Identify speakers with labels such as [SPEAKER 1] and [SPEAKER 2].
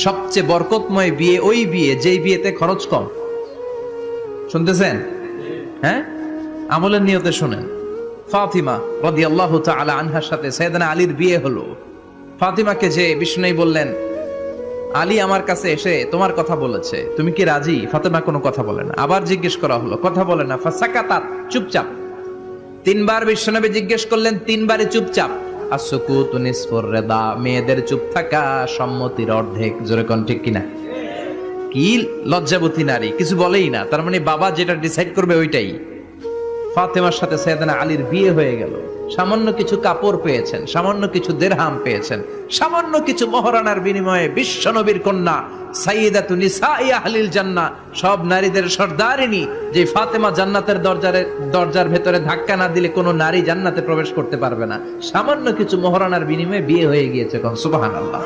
[SPEAKER 1] সবচেয়ে বরকতময় বিয়ে ওই বিয়ে যেই বিয়েতে খরচ কম। শুনতেছেন? হ্যাঁ, আমলের নিয়তে শুনেন। ফাতিমা রাদিয়াল্লাহু তাআলা আনহার সাথে সাইয়েদনা আলীর বিয়ে হলো। ফাতিমাকে যে বিষ্ণু বললেন, আলী আমার কাছে এসে তোমার কথা বলেছে, তুমি কি রাজি? ফাতিমা কোনো কথা বলে না। আবার জিজ্ঞেস করা হলো, কথা বলে না। ফাসাকাতাত, চুপচাপ। তিনবার বিশ্বনবী জিজ্ঞেস করলেন, তিনবারই চুপচাপ। আসুকুতু নিসফুর রিদা, মেয়েদের চুপ থাকা সম্মতির অর্ধেক। জোরে কোন ঠিক কিনা? কি লজ্জাবতী নারী, কিছু বলেই না। তার মানে বাবা যেটা ডিসাইড করবে ওইটাই। ফাতেমার সাথে সাইয়েদনা আলীর বিয়ে হয়ে গেল। সামান্য কিছু কাপড় পেয়েছেন, সামান্য কিছু দিরহাম পেয়েছেন, সামান্য কিছু মহরানার বিনিময়ে বিশ্বনবীর কন্যা সাইয়্যিদাতু নিসাই আহলিল জান্নাহ, সব নারীদের সর্দারিনী, যে ফাতেমা জান্নাতের দরজার ভেতরে ধাক্কা না দিলে কোনো নারী জান্নাতে প্রবেশ করতে পারবে না। সামান্য কিছু মহরানার বিনিময়ে বিয়ে হয়ে গিয়েছে। সুবহানাল্লাহ।